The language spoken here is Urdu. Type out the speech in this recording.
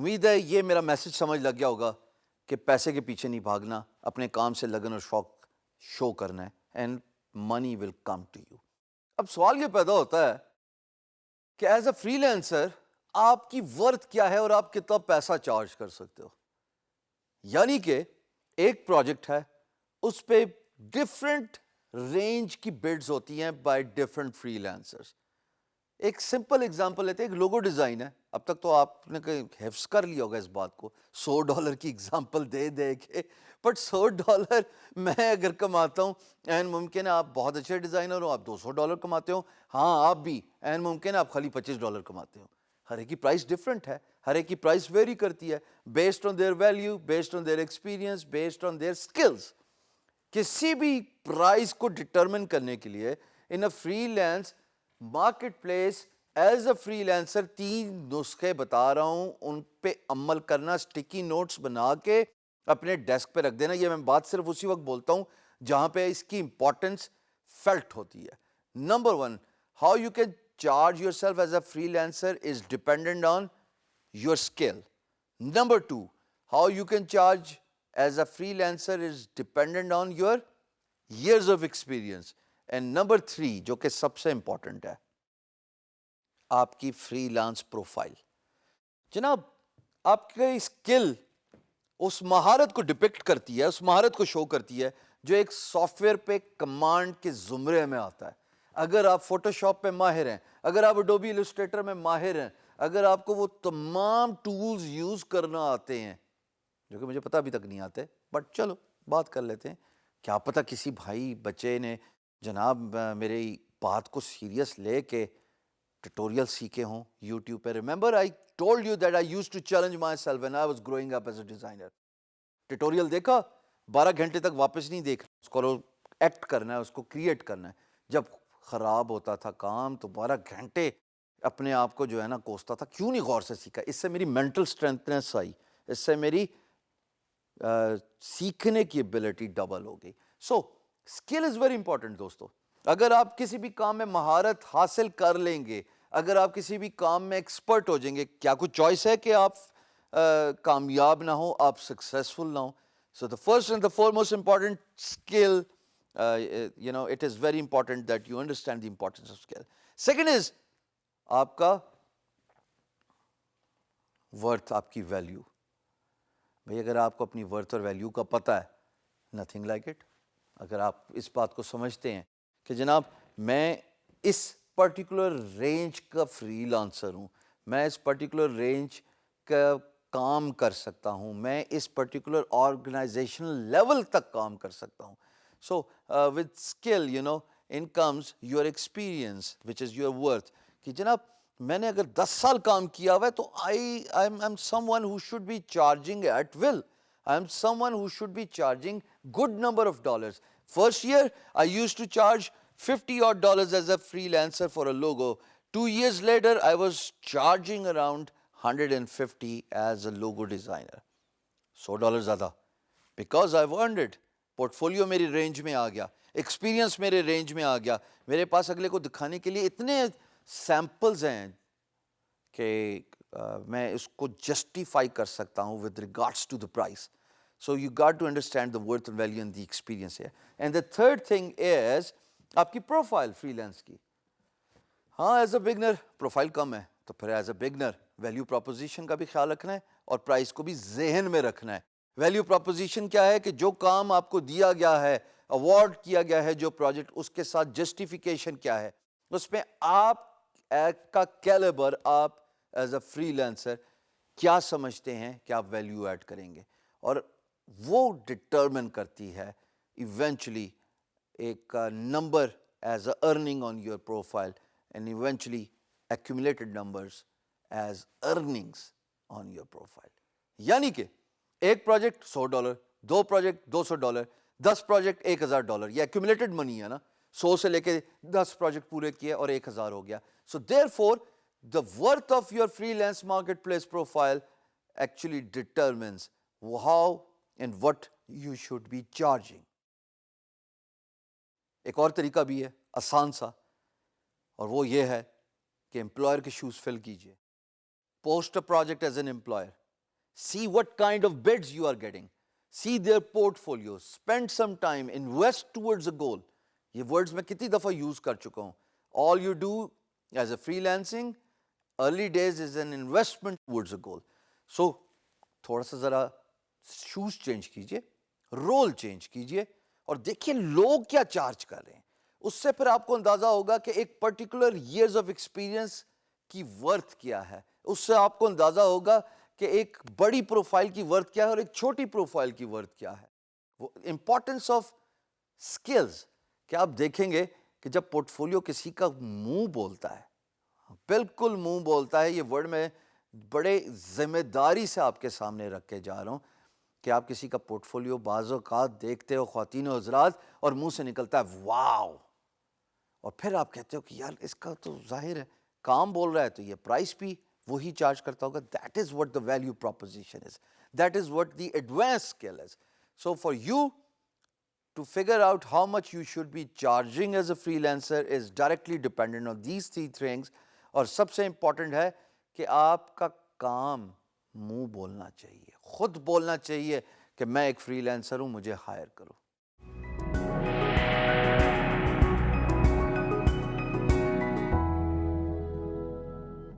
امید ہے یہ میرا میسج سمجھ لگ گیا ہوگا کہ پیسے کے پیچھے نہیں بھاگنا، اپنے کام سے لگن اور شوق شو کرنا ہے and money will come to you. اب سوال یہ پیدا ہوتا ہے کہ ایز اے فری لینسر آپ کی ورتھ کیا ہے اور آپ کتنا پیسہ چارج کر سکتے ہو۔ یعنی کہ ایک پروجیکٹ ہے، اس پہ ڈفرینٹ رینج کی بڈز ہوتی ہیں بائی ڈفرینٹ فری لینسرز۔ ایک سمپل اگزامپل لیتے ہیں، ایک لوگو ڈیزائن ہے، اب تک تو آپ نے حفظ کر لیا ہوگا اس بات کو، $100 کی اگزامپل دے دے کے، بٹ $100 میں اگر کماتا ہوں، این ممکن ہے آپ بہت اچھے ڈیزائنر ہو، آپ $200 کماتے ہو، ہاں آپ بھی، این ممکن ہے آپ خالی $25 کماتے ہو۔ ہر ایک کی پرائس ڈفرینٹ ہے، ہر ایک کی پرائس ویری کرتی ہے based on their value, based on their experience, based on their skills. کسی بھی پرائز کو ڈٹرمن کرنے کے لیے in a freelance marketplace as a freelancer 3 نسخے بتا رہا ہوں، ان پہ عمل کرنا، اسٹکی نوٹس بنا کے اپنے ڈیسک پہ رکھ دینا۔ یہ میں بات صرف اسی وقت بولتا ہوں جہاں پہ اس کی امپورٹنس فیلٹ ہوتی ہے۔ Number 1، how you can charge your self as a free lancer is dependent on your skill. Number 2، how you can charge as a freelancer is dependent on your years of experience. And number 3 جو کہ سب سے امپورٹنٹ ہے، آپ کی فری لانس پروفائل۔ جناب آپ کی اسکل اس مہارت کو ڈپکٹ کرتی ہے، اس مہارت کو شو کرتی ہے جو ایک سافٹ ویئر پہ کمانڈ کے زمرے میں آتا ہے۔ اگر آپ فوٹو شاپ پہ ماہر ہیں، اگر آپ اڈوبی السٹریٹر میں ماہر ہیں، اگر آپ کو وہ تمام ٹولز یوز کرنا آتے ہیں جو کہ مجھے پتہ ابھی تک نہیں آتے، بٹ چلو بات کر لیتے ہیں، کیا پتہ کسی بھائی بچے نے جناب میری بات کو سیریس لے کے ٹیٹوریل سیکھے ہوں یوٹیوب پہ۔ Remember I told you that I used to challenge myself when I was growing up as a designer. Tutorial دیکھا، 12 گھنٹے تک واپس نہیں دیکھنا، اس کو ایکٹ کرنا ہے، اس کو کریٹ کرنا ہے۔ جب خراب ہوتا تھا کام تو 12 گھنٹے اپنے آپ کو جو ہے نا کوستا تھا، کیوں نہیں غور سے سیکھا؟ اس سے میری مینٹل اسٹرینتھنس آئی، اس سے میری سیکھنے کی ابیلٹی ڈبل ہو گئی۔ سو اسکل از ویری امپورٹنٹ دوستو۔ اگر آپ کسی بھی کام میں مہارت حاصل کر لیں گے، اگر آپ کسی بھی کام میں ایکسپرٹ ہو جائیں گے، کیا کوئی چوائس ہے کہ آپ کامیاب نہ ہو، آپ سکسیزفل نہ ہو؟ So the first and the foremost important skill, it is very important that you understand the importance of skill. Second is آپ کا ورتھ، آپ کی ویلیو۔ بھئی اگر آپ کو اپنی ورتھ اور ویلیو کا پتہ ہے، نتھنگ لائک اٹ۔ اگر آپ اس بات کو سمجھتے ہیں کہ جناب میں اس پرٹیکولر رینج کا فری لانسر ہوں، میں اس پرٹیکولر رینج کا کام کر سکتا ہوں، میں اس پرٹیکولر آرگنائزیشنل لیول تک کام کر سکتا ہوں۔ سو with skill in comes your experience which is your worth، کہ جناب میں نے اگر 10 سال کام کیا ہوا ہے تو I'm someone who should be charging at will. I'm someone who should be charging good number of dollars. First year I used to charge $50 as a freelancer for a logo. 2 years later I was charging around $150 as a logo designer. $100 زیادہ، because I've earned it. Portfolio میری رینج میں آ گیا، ایکسپیرینس میرے رینج میں آ گیا، میرے پاس اگلے کو دکھانے کے لیے اتنے سیمپلز ہیں کہ میں اس کو جسٹیفائی کر سکتا ہوں with regards to the price. So you got to understand the worth value and the experience ہے۔ And the third thing is آپ کی پروفائل فری لینس کی۔ ہاں ایز اے بگنر پروفائل کم ہے، تو پھر as a beginner value proposition کا بھی خیال رکھنا ہے اور پرائس کو بھی ذہن میں رکھنا ہے۔ ویلیو پروپوزیشن کیا ہے کہ جو کام آپ کو دیا گیا ہے، اوارڈ کیا گیا ہے جو پروجیکٹ، اس کے ساتھ جسٹیفیکیشن کیا ہے، اس میں آپ کا کیلیبر، آپ ایز اے فری لینسر کیا سمجھتے ہیں کہ آپ ویلیو ایڈ کریں گے، اور وہ ڈٹرمن کرتی ہے ایونچولی ایک number as a earning on your profile and eventually accumulated numbers as earnings on your profile. یعنی کہ ایک پروجیکٹ $100، 2 پروجیکٹ $200، 10 پروجیکٹ $1000، یہ ایکومولیٹڈ منی ہے نا، 100 سے لے کے 10 پروجیکٹ پورے کیے اور 1000 ہو گیا۔ So there for the worth of your freelance marketplace profile actually determines how and what you should be charging. ایک اور طریقہ بھی ہے آسان سا، اور وہ یہ ہے کہ امپلائر کے شوز فل کیجیے۔ Post a project as an employer, See what kind of bids you are getting. See their portfolio. Spend some time. Invest towards a goal. یہ words میں کتنی دفعہ use کر چکا ہوں. All you do as a freelancing, early days is an investment towards a goal. So تھوڑا سا ذرا شوز چینج کیجئے, رول چینج کیجئے, اور دیکھیے لوگ کیا چارج کر رہے ہیں. اس سے پھر آپ کو اندازہ ہوگا کہ ایک پرٹیکولر ایئرز آف ایکسپیرئنس کی ورتھ کیا ہے. اس سے آپ کو اندازہ ہوگا کہ ایک بڑی پروفائل کی ورتھ کیا ہے اور ایک چھوٹی پروفائل کی ورتھ کیا ہے. وہ امپورٹنس آف اسکلز کہ آپ دیکھیں گے کہ جب پورٹ فولیو کسی کا منہ بولتا ہے, بالکل منہ بولتا ہے, یہ ورڈ میں بڑے ذمہ داری سے آپ کے سامنے رکھ کے جا رہا ہوں کہ آپ کسی کا پورٹ فولیو بعض اوقات دیکھتے ہو خواتین و حضرات, اور منہ سے نکلتا ہے واو, اور پھر آپ کہتے ہو کہ یار اس کا تو ظاہر ہے کام بول رہا ہے تو یہ پرائس بھی وہی چارج کرتا ہوگا. That is what the value proposition is, that is what the advance skill is. So for you to figure out how much you should be charging as a freelancer is directly dependent on these three things. اور سب سے امپورٹنٹ ہے کہ آپ کا کام منہ بولنا چاہیے, خود بولنا چاہیے کہ میں ایک فری لینسر ہوں, مجھے ہائر کرو.